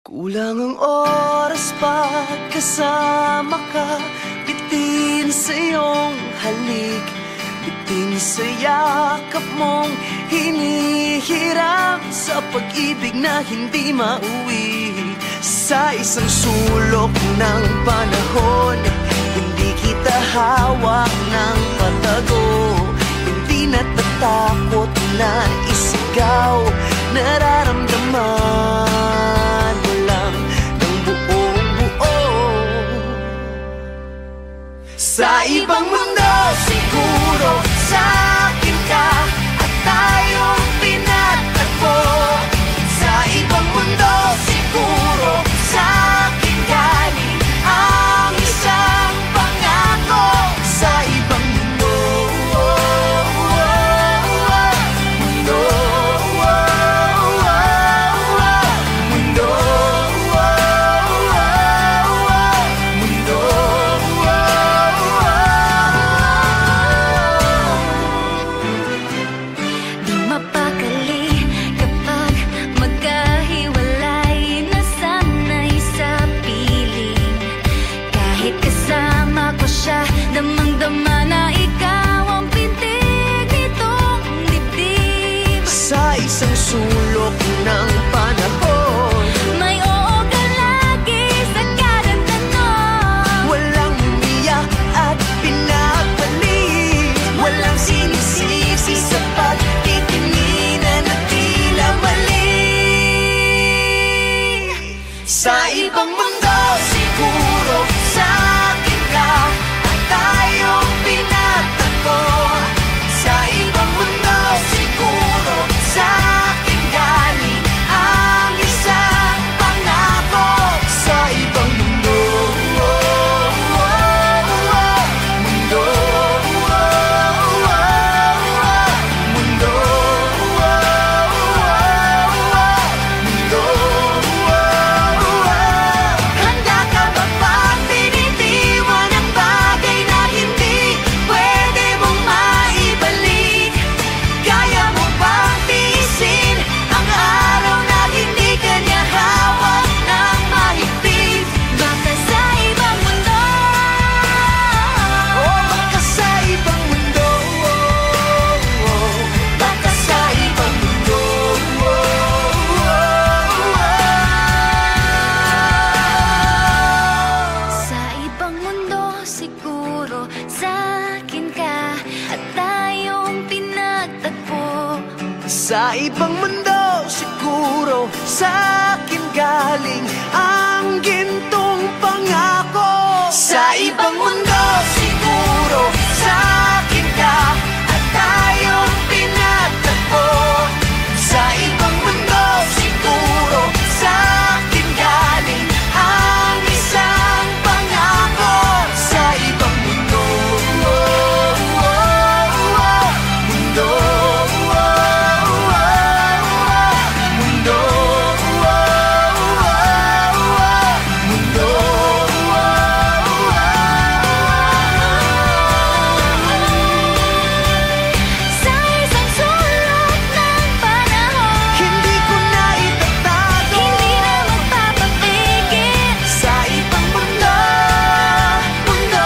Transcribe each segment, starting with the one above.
Kulang ang oras pag kasama ka. Bitin sa iyong halik, bitin sa yakap mong hinihiram, sa pag-ibig na hindi mauwi. Sa isang sulok ng panahon, hindi kita hawak ng patago. Hindi natatakot na isigaw, nararamdaman mo lang ng buong buo. Sa ibang mundo siguro sa akin ka at tayong pinagtagpo. Sa ibang mundo siguro sa akin galing ang isang pangako. Sa ibang mundo, mundo, mundo, mundo. Di mapakali kapag magkahiwalay, nasanay sa piling. Kahit kasama ko siya, damang-dama na ikaw ang pintig nitong dibdib. Sa isang sulok ng panahon, May oo ka lagi sa kada tanong. walang umiyak at pinagpalit, walang sinisisi sa pagtitinginan at tila mali. Sa ibang mundo siguro sa akin ka at tayong pinagtagpo. Sa ibang mundo siguro sa akin galing ang isang pangako. Sa ibang mundo, mundo, mundo, handa ka ba bang binitiwan ang bagay na hindi pwede mong maibalik? Kaya mo bang tiisin ang araw na hindi ka niya hawak ng mahigpit? Baka sa ibang mundo, Baka sa ibang mundo, baka sa ibang mundo. sa ibang mundo siguro sa akin ka at tayong pinagtagpo. Sa ibang mundo siguro sa akin galing ang gintong pangako. Sa ibang mundo siguro sa akin ka at tayong pinagtagpo. Sa ibang mundo siguro sa akin galing ang isang pangako. Sa ibang mundo, mundo, mundo, mundo. Sa isang sulok ng panahon, Hindi ko na itatago, hindi na magpapapigil. sa ibang mundo, mundo.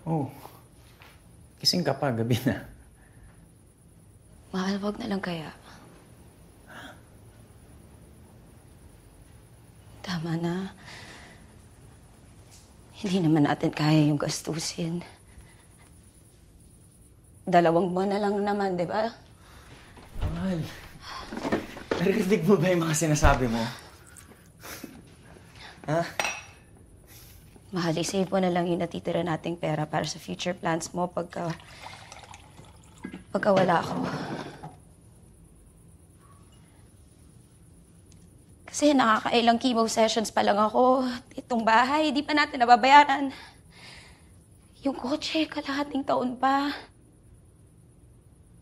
Oh, kising ka pa, gabi na. Mahal, wag na lang kaya. Tama na. Hindi naman natin kaya yung gastusin. 2 buwan na lang naman, di ba? Mahal, narinig mo ba yung mga sinasabi mo? Ha? Mahal, isave mo na lang yung natitira nating pera para sa future plans mo pagka wala ako. Kasi nakakailang chemo sessions pa lang ako. Itong bahay, di pa natin nababayaran. Yung kotse, kalahating taon pa.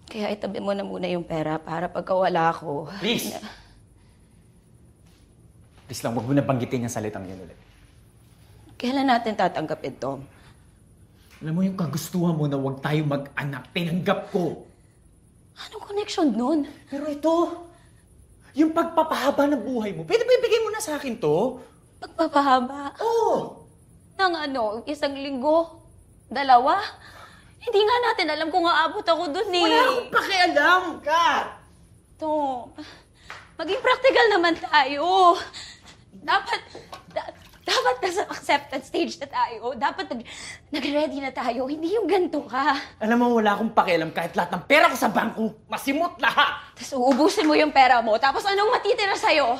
Kaya itabi mo na muna yung pera para pagka wala ako. Please! Please lang, huwag mo na banggitin yung salitang yun ulit. Kailan natin tatanggapin, Tom? Alam mo yung kagustuhan mo na huwag tayo mag-anak, tinanggap ko. Anong connection nun? Pero ito, yung pagpapahaba ng buhay mo, pwede ba ibigay mo na sa akin to? Pagpapahaba? Oo! Nang ano, 1 linggo? 2? Hindi nga natin alam kung aabot ako dun eh. Wala akong pakialam, Kat! Tom, maging practical naman tayo. Dapat nasa acceptance stage na tayo. Dapat nag-ready na tayo. Hindi yung ganito ka. Alam mo, wala akong pakialam kahit lahat ng pera ko sa bangko. Masimot lahat! Tapos uubusin mo yung pera mo. Tapos anong matitira sa'yo?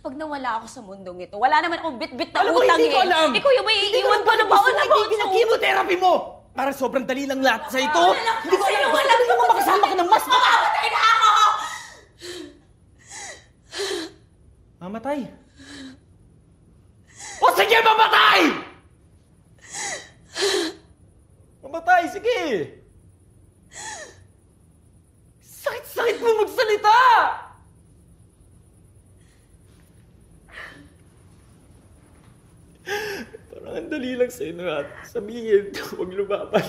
Pag nawala ako sa mundong ito, wala naman akong bit-bit na Alam mo, utang hindi ko alam! Ikaw yung may iiwan pa ng baon na baon sa chemotherapy mo! Para sobrang dali lang lahat sa ito. Hindi ko alam kung hindi mo makasama ka ng mas Mamamatay na ako! Mamatay? O sige, mamatay! Mamatay, sige! Sakit-sakit mo magsalita! Parang ang dali lang sa'yo na sabihin, huwag lumaban.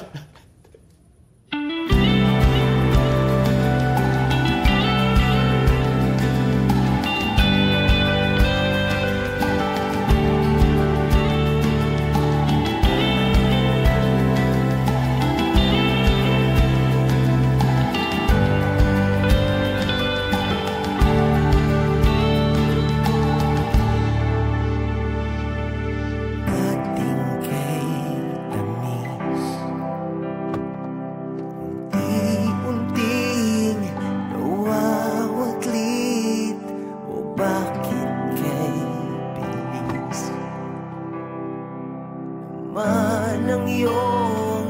Ang iyong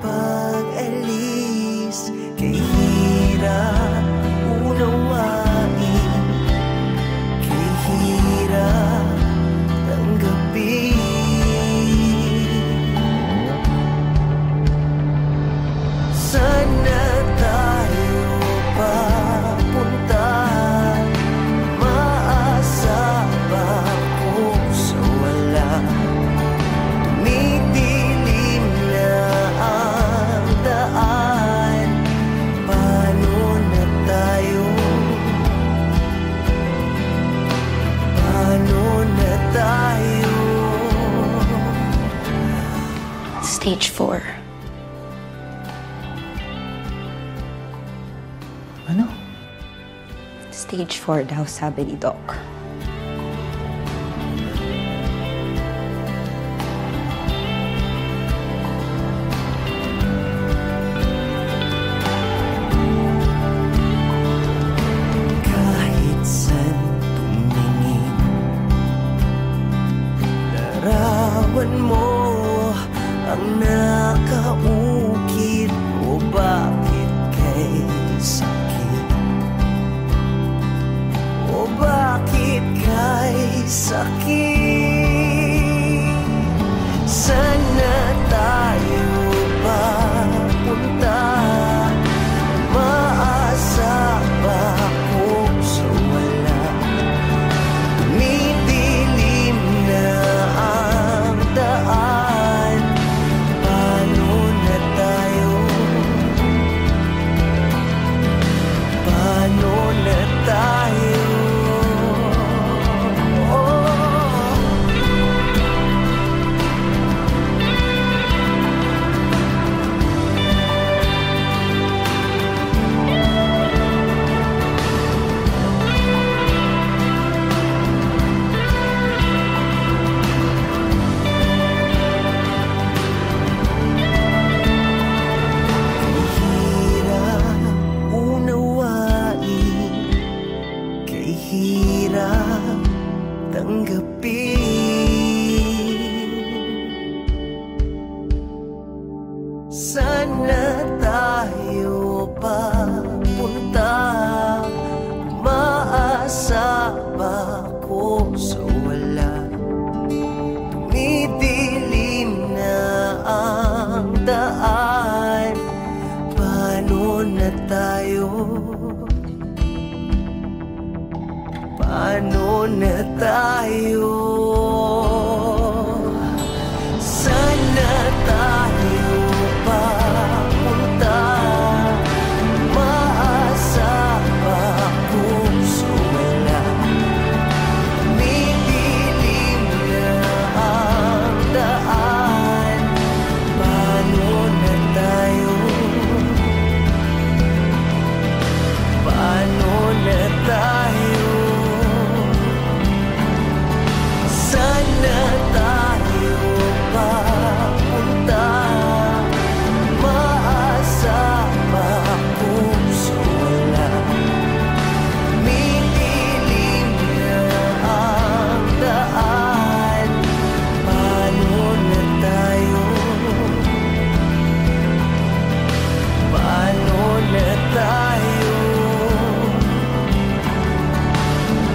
pag-alis, kay hirap unawain, kay hirap tanggapin. Sana tayo papunta, maasa ba kung sa wala? Tumidilim na ang daan. Paano na tayo? Paano na tayo? Stage 4. Ano? Stage 4 daw, sabi ni Doc. Kahit saan tumingin, larawan mo ang nakaukit. O bakit kay sakit? O bakit kay sakit? Sana tayo papunta, maasa ba kung sa wala? Tumidilim na ang daan. Paano na tayo? Paano na tayo? Hirap unawain, kay hirap tanggapin. Paano na tayo? Saan na tayo papunta? Maasa pa puso wala. Nidilim na ang daan. Paano na tayo? Paano na tayo? Saan na tayo papunta? Maasa pa puso wala. Nidilim na ang daan. Paano na tayo? Paano na tayo?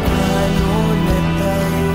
Paano na tayo?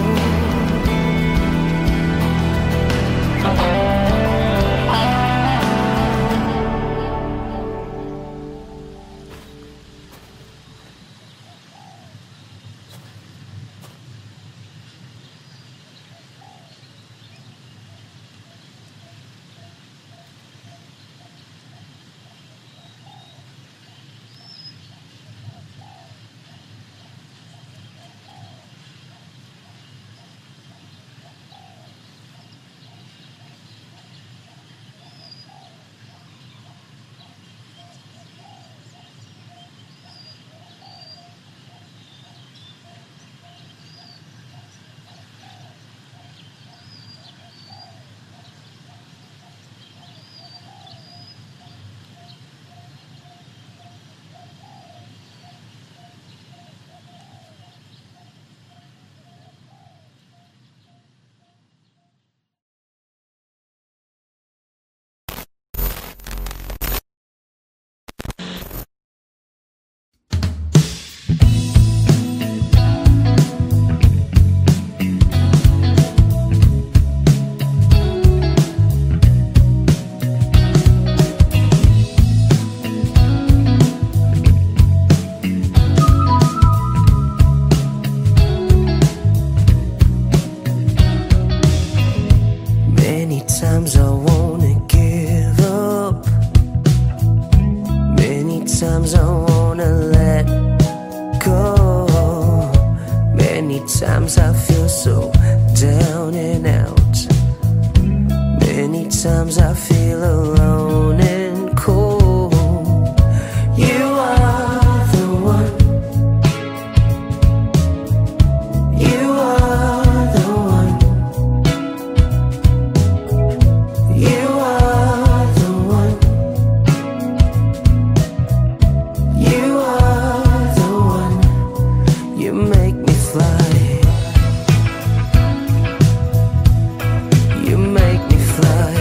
Many times I wanna give up. Many times I wanna let go. Many times I feel so down and out. Many times I feel alone and cold. You are the one. You are the one. You are the one. You are the one. You make me fly. You make me fly.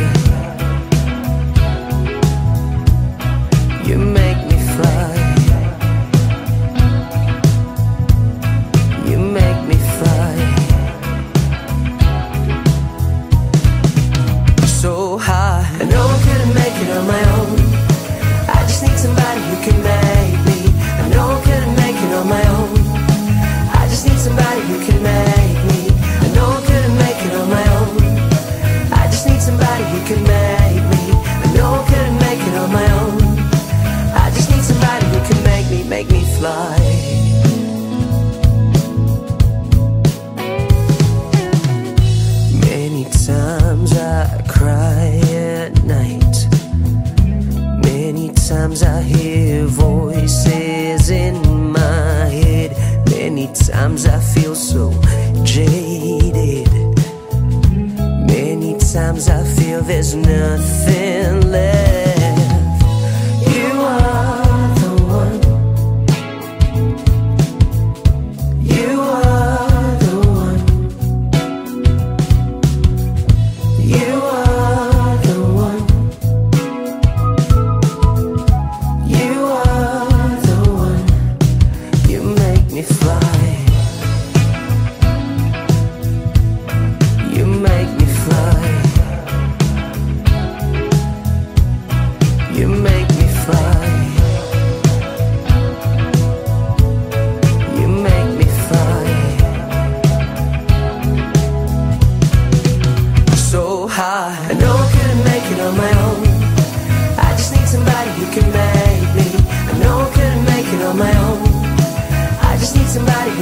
You make me fly. You make me fly. So high, I know I couldn't make it on my own. I just need somebody who can make me. I know I couldn't make it on my own. I just need somebody who can make me. I know I couldn't make it on my own. I just need somebody who can make me. I know I couldn't make it on my own. I just need somebody who can make me fly. Many times I cry at night. Many times I hear voices in my head. Many times I feel so jaded. Many times I feel there's nothing left. You are the one.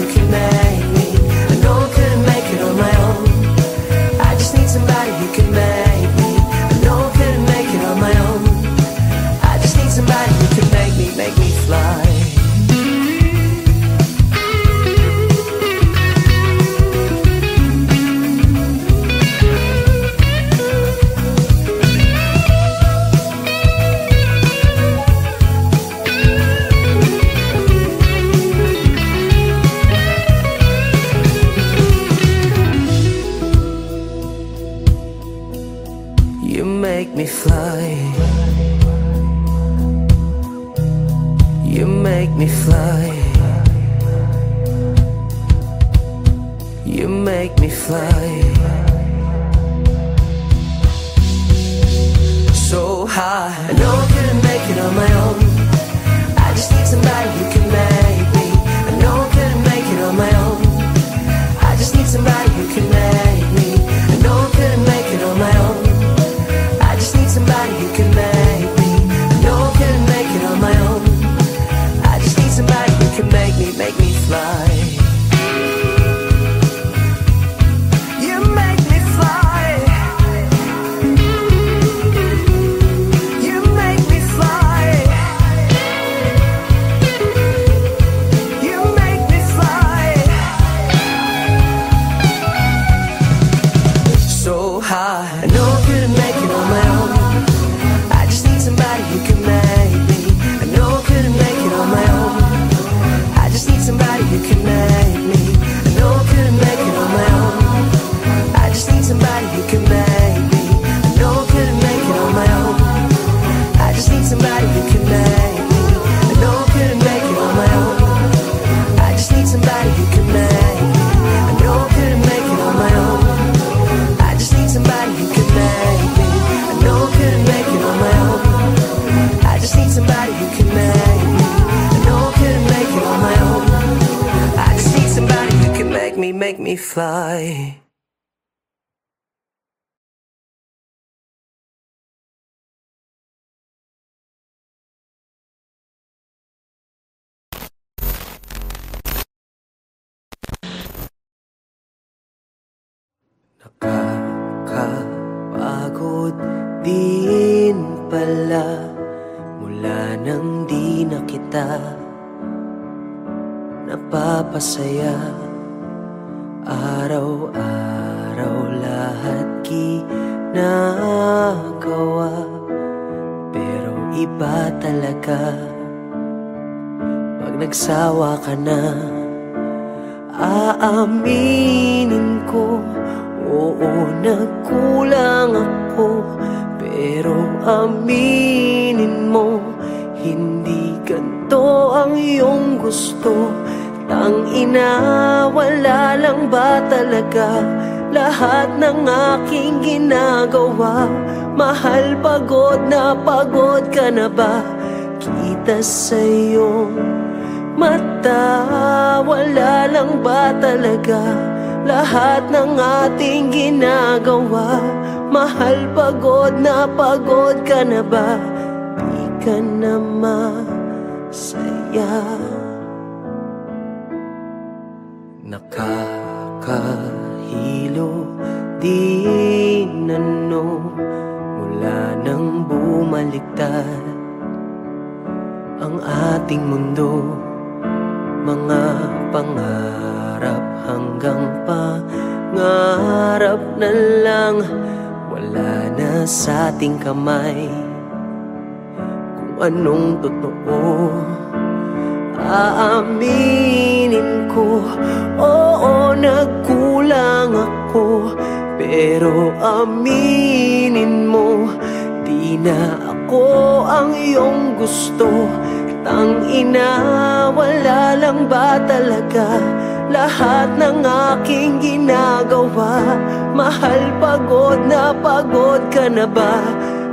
who can make me. I know I couldn't make it on my own. I just need somebody who can make me. I know I couldn't make it on my own. I just need somebody who can make me fly. You make me fly. You make me fly. You make me fly. So high. I know I couldn't make it on my own. I just need somebody who can make me. I know I couldn't make it on my own. I just need somebody who can make me. I know I couldn't make it on my own. I just need somebody who can make me. I know I couldn't make it on my own. I just need somebody who can make me fly. You make me fly. You make me fly. You make me fly. So high. I know I couldn't make it on my own. I just need somebody who can make me. I know I couldn't make it on my own. I just need somebody who can make me. I know I couldn't make it on my own. I just need somebody who can make me. I know I couldn't make it on my own. I just need somebody who can make me. I know I couldn't make it on my own. I just need somebody who can make me. I know I couldn't make it on my own. I just need somebody who can make me. I know I couldn't make it on my own. I just need somebody who can make me. I know I couldn't make it on my own. I just need somebody who can make me fly. Nakakapagod din pala mula nang di na kita napapasaya. Araw-araw lahat ginagawa, pero iba talaga pag nagsawa ka na. Aaminin ko, oo, nagkulang ako, pero aminin mo, hindi ganito ang iyong gusto. Tangina, wala lang ba talaga lahat ng aking ginagawa? Mahal, pagod ka na ba? Kita sa iyong mata, wala lang ba talaga lahat ng ating ginagawa? Mahal, pagod ka na ba? Di ka na masaya. Nakakahilo din ano mula nang bumaliktad ang ating mundo. Mga pangarap hanggang pangarap na lang, wala na sa ating kamay kung anong totoo. Aaminin ko, oo, nagkulang ako, pero aminin mo, di na ako ang iyong gusto. Tangina, wala lang ba talaga lahat ng aking ginagawa? Mahal, pagod ka na ba?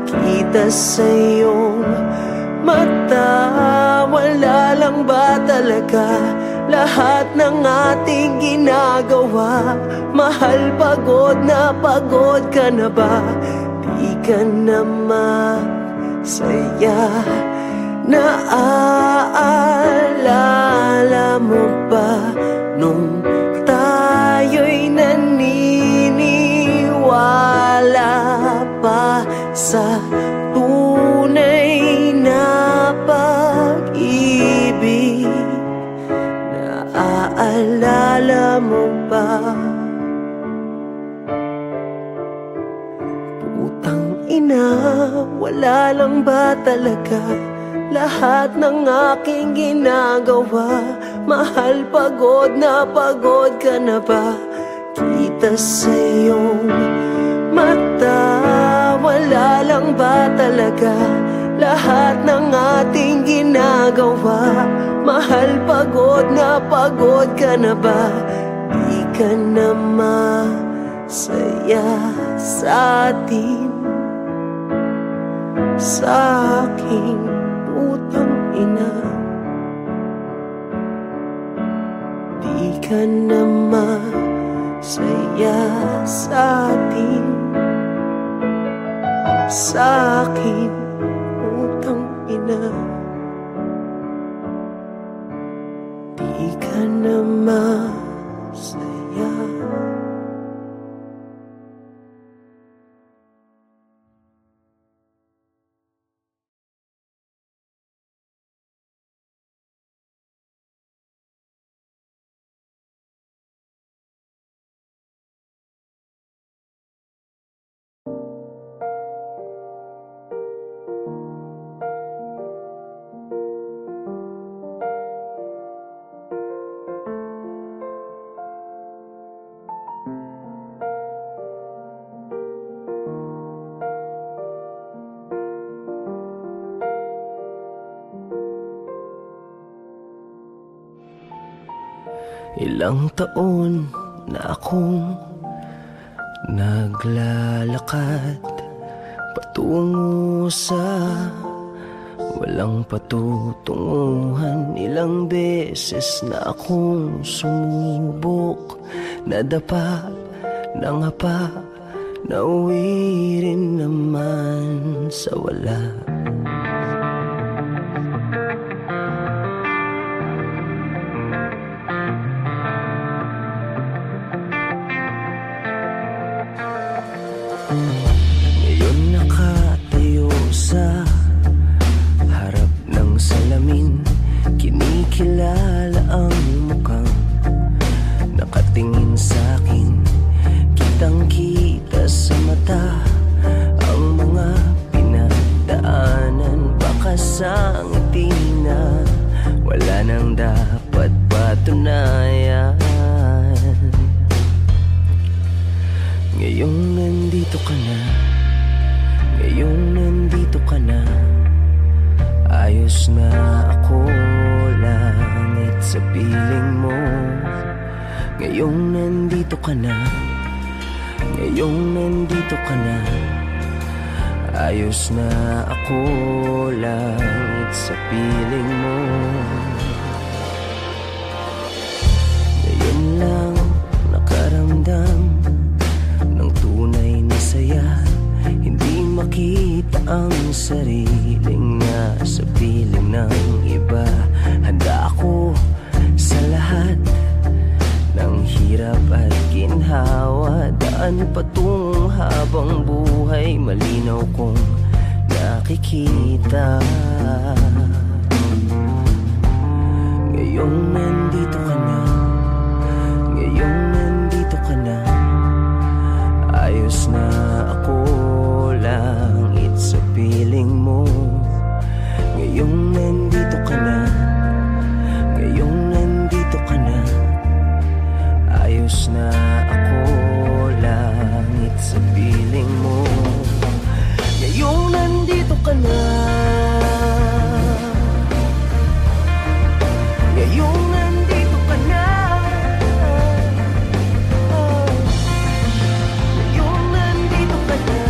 Kita sa iyong mata, wala lang ba talaga lahat ng ating ginagawa? Mahal, pagod ka na ba? Di ka na masaya. Naaalala mo ba nung tayo'y naniniwala pa sa tunay na pag-ibig. Naaalala mo ba? Putang ina, wala lang ba talaga lahat ng aking ginagawa? Mahal, pagod ka na ba? Kita sa iyong mata, wala lang ba talaga lahat ng ating ginagawa? Mahal, pagod ka na ba? Di ka na masaya sa atin, sa aking putang ina. Di ka na masaya sa atin, sa aking putang ina. Di ka na masaya. Ilang taon na akong naglalakad patungo sa walang patutunguhan. Ilang beses na akong sumubok, nadapa, nangapa, nauwi rin naman sa wala. Ngayon nakatayo sa harap ng salamin, kinikilala ang mukhang nakatingin sa'kin. Kitang-kita sa mata ang mga pinagdaanan. Baka sa ngiti na wala nang dapat patunayan. Ngayong nandito ka na, ngayong nandito ka na, ayos na ako, langit sa piling mo. Ngayong nandito ka na, ngayong nandito ka na, ayos na ako, langit sa piling mo. Ngayon lang nakaramdam ng tunay na saya, hindi makita ang sariling nasa piling ng iba. Handa ako sa lahat ng hirap at ginhawa, daan patungong habang buhay, malinaw kong nakikita. Ngayong nandito ka na, ngayong nandito ka na, ayos na ako, langit sa piling mo. Ngayong nandito ka na, ngayong nandito ka na, ayos na ako, langit sa piling mo. Ngayong nandito ka na, ngayong nandito ka na, ngayong nandito ka na, ngayong nandito ka na.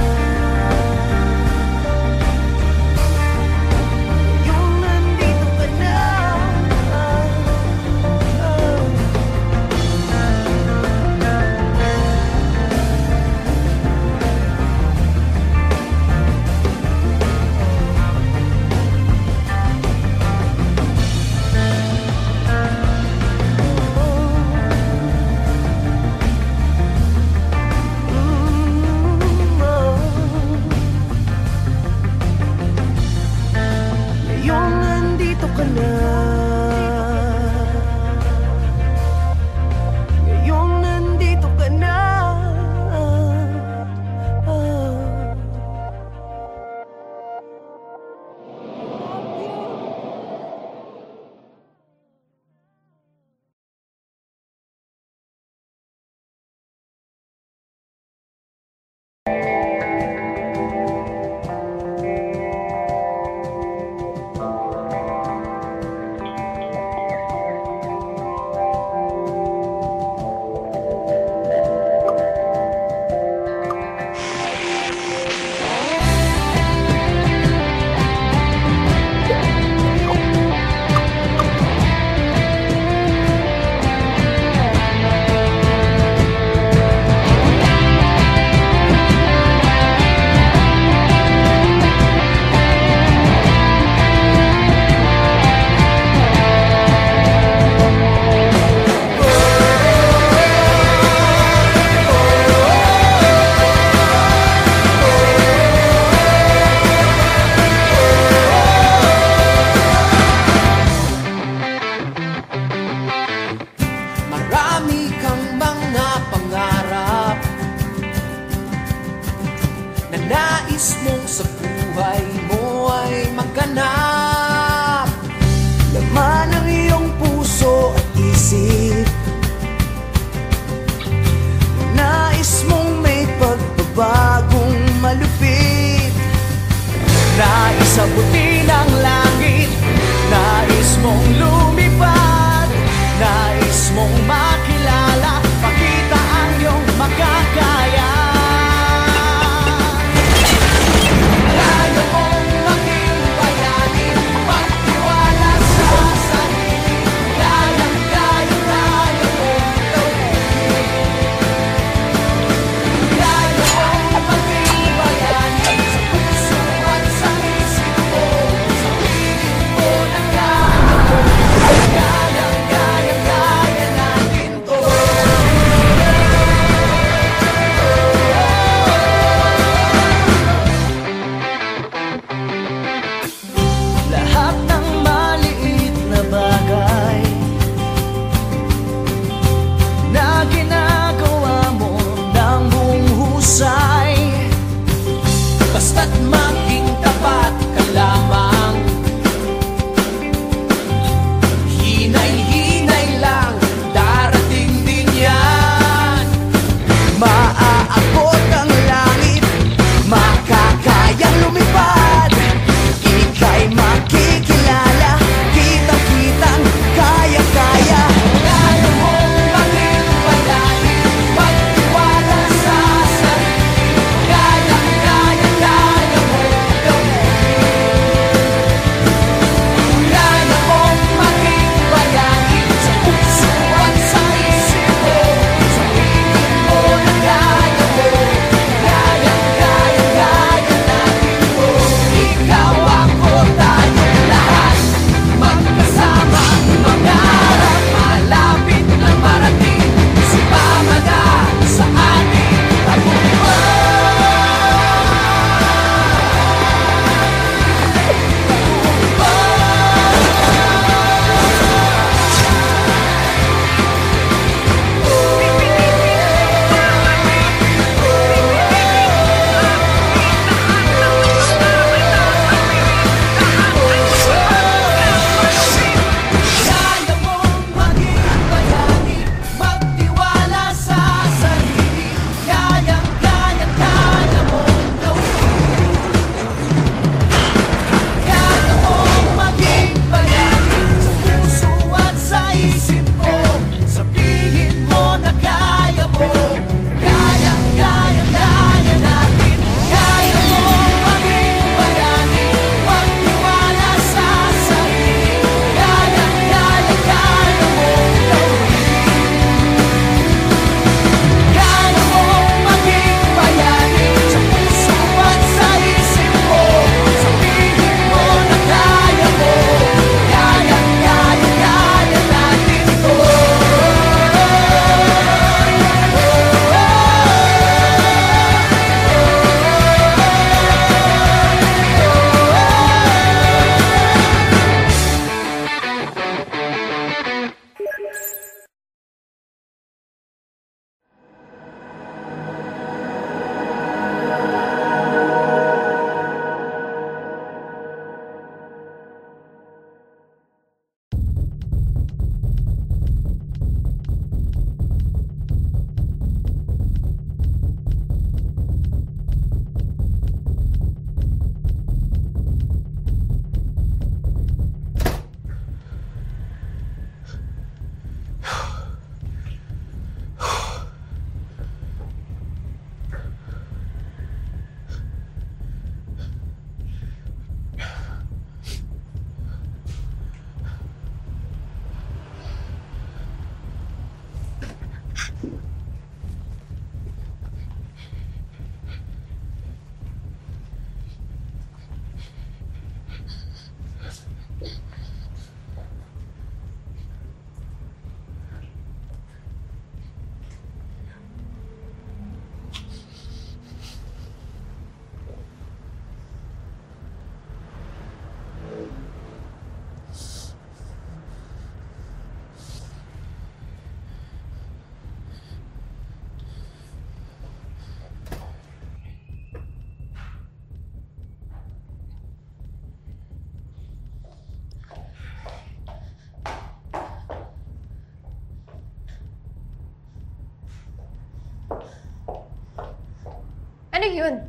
yun?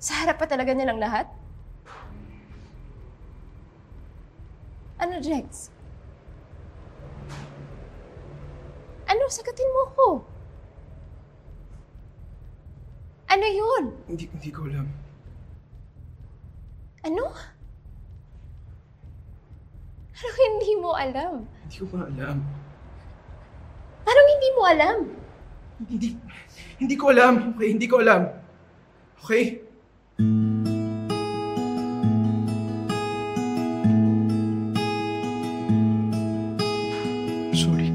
Sa harap pa talaga nilang lahat? Ano, Jex? Ano? Sagutin mo ko. Ano yun? Hindi ko alam. Ano? Anong hindi mo alam? Hindi ko nga alam. Anong hindi mo alam? Hindi ko alam. Okay, hindi ko alam. Okay? Sorry.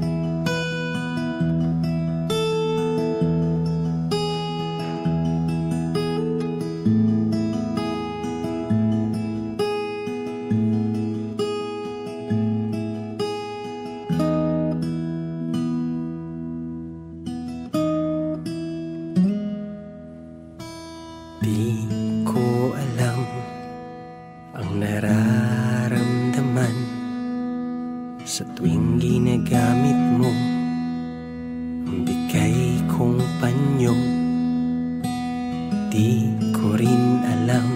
Di ko alam ang nararamdaman sa tuwing ginagamit mo ang bigay kong panyo. Di ko rin alam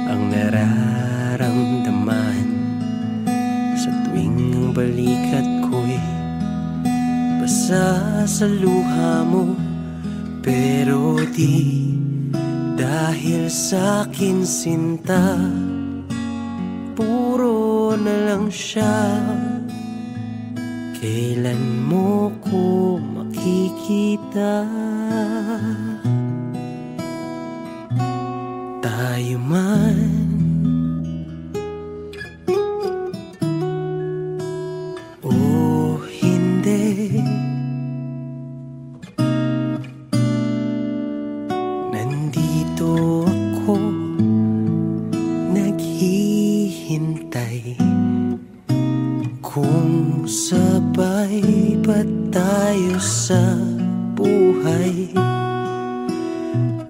ang nararamdaman sa tuwing ang balikat ko'y basa sa luha mo. Pero di dahil sa'kin sinta, puro na lang siya. Kailan mo ko makikita? Tayo man o hindi, nandito ako naghihintay. Kung sabay ba tayo sa buhay,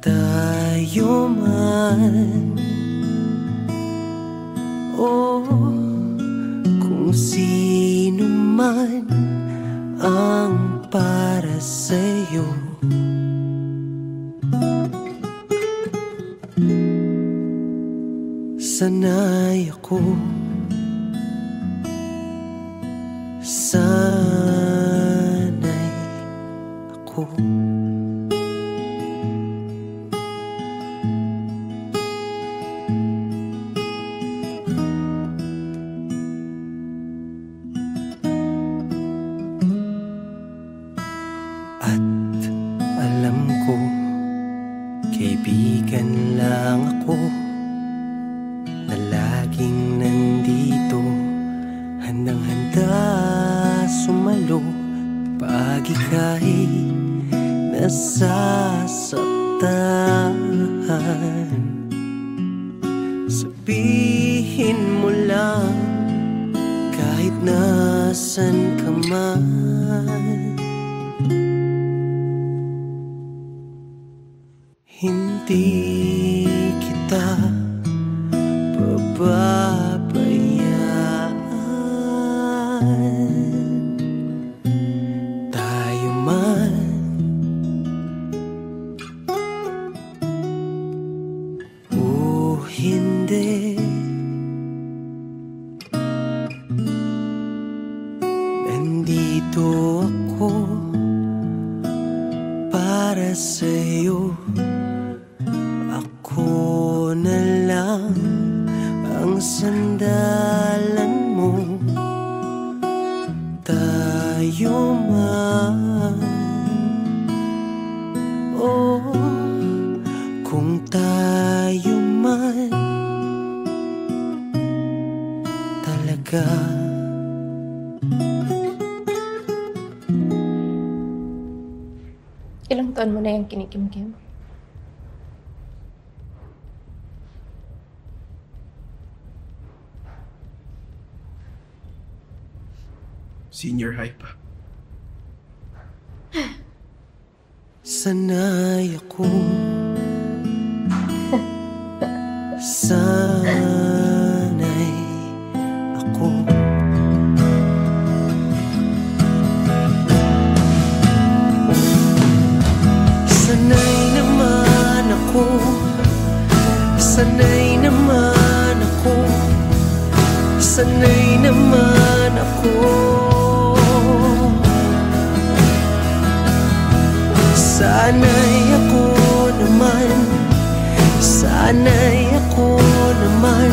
tayo man o kung sino man ang para sa'yo. Sanay ako, sanay ako. At alam ko, kaibigan lang ako na laging nandito, handang-handa sumalo pag ika'y nasasaktan. Sabihin mo lang kahit nasan ka man, hindi kita pababayaan. Tayo man o hindi, nandito ako para sa'yo. Ako na lang ang sandalan mo. Tayo man o kung tayo man talaga. Ilang taon mo na yung kinikimkim? Senior high pa. Sanay ako, sanay ako, sanay naman ako, sanay naman ako. Sanay ako naman, sanay ako naman,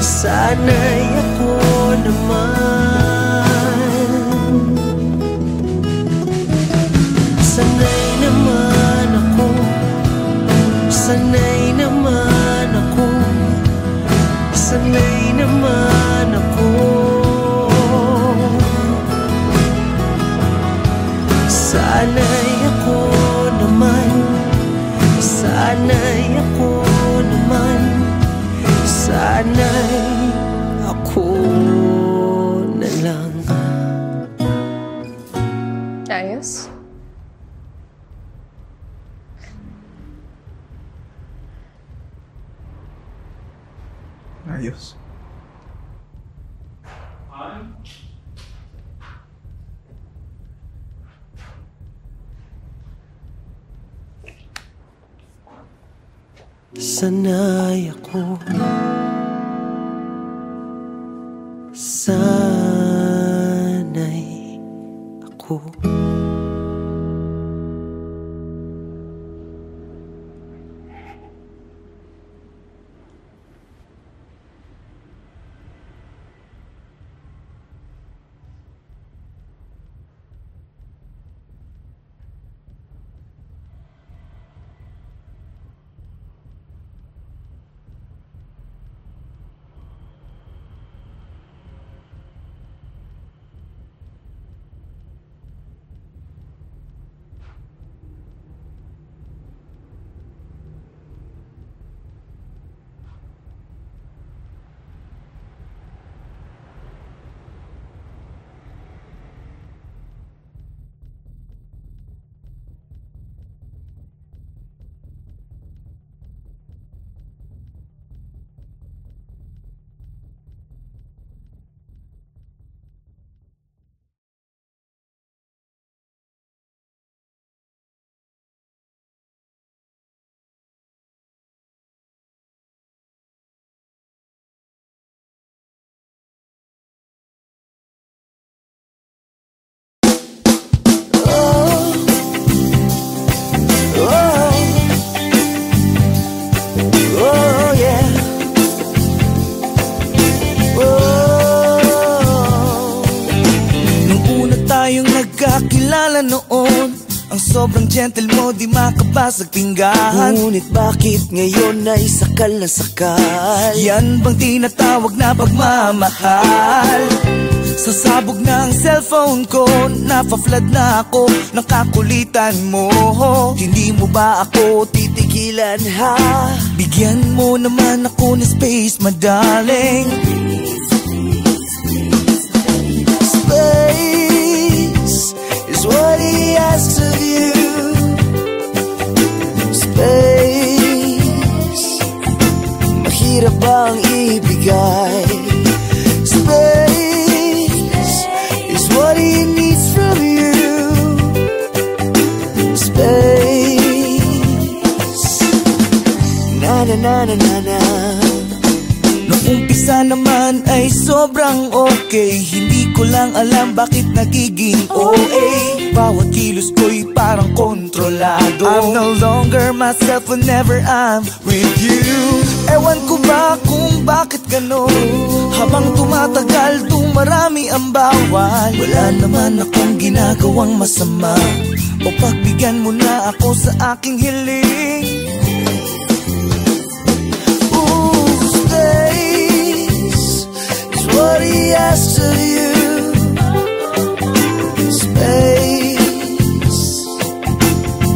sanay ako naman. Sanay naman ako, sanay naman ako, sanay naman ako. Sanay ako naman, sanay ako naman, sanay ako na lang. Ayos? Ayos. Sanay ako, sanay ako. Kakilala noon, ang sobrang gentle mo, di makabasag pinggan. Ngunit bakit ngayon ay sakal na sakal? Yan bang tinatawag na pagmamahal? Sasabog na ang cellphone ko, nafa-flood na ako ng kakulitan mo. Hindi mo ba ako titigilan ha? Bigyan mo naman ako ng space, madaling. Space is what he asks of you. Space, mahirap bang ibigay? Space is what he needs from you. Space, na na na na na na. Nung umpisa naman ay sobrang okay, hindi ko lang alam bakit nagiging OA. Bawat kilos ko'y parang kontrolado. I'm no longer myself whenever I'm with you. Ewan ko ba kung bakit ganon? Habang tumatagal, dumarami ang bawal. Wala naman akong ginagawang masama, o pagbigyan mo na ako sa aking hiling. What he asks of you. Space,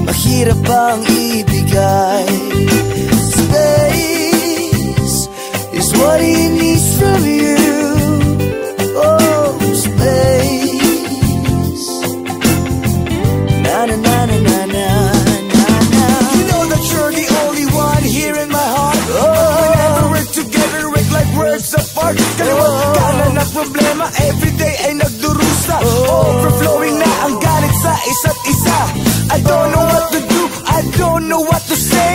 mahirap bang ibigay? Space is what he needs from you. Oh, space, na na na na na na na na. You know that you're the only one here in my heart. Whenever we're together, we're like worlds apart. Kaliwag na problema, everyday ay nagdurusa. Overflowing na ang galit sa isa't isa. I don't know what to do, I don't know what to say.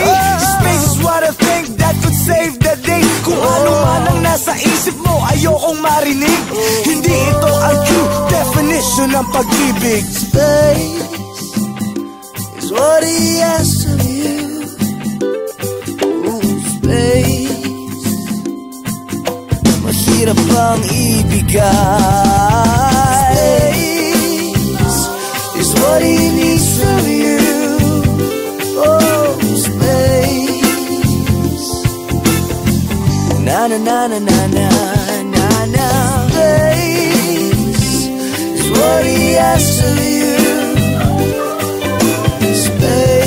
marinig. Hindi ito ang true definition ng pag-ibig. Space is what he asks of you. Ooh, space, mahirap bang ibigay. Space is what he needs from you. Oh, space. Na na na na na na na na. Space is what he asks of you. Space.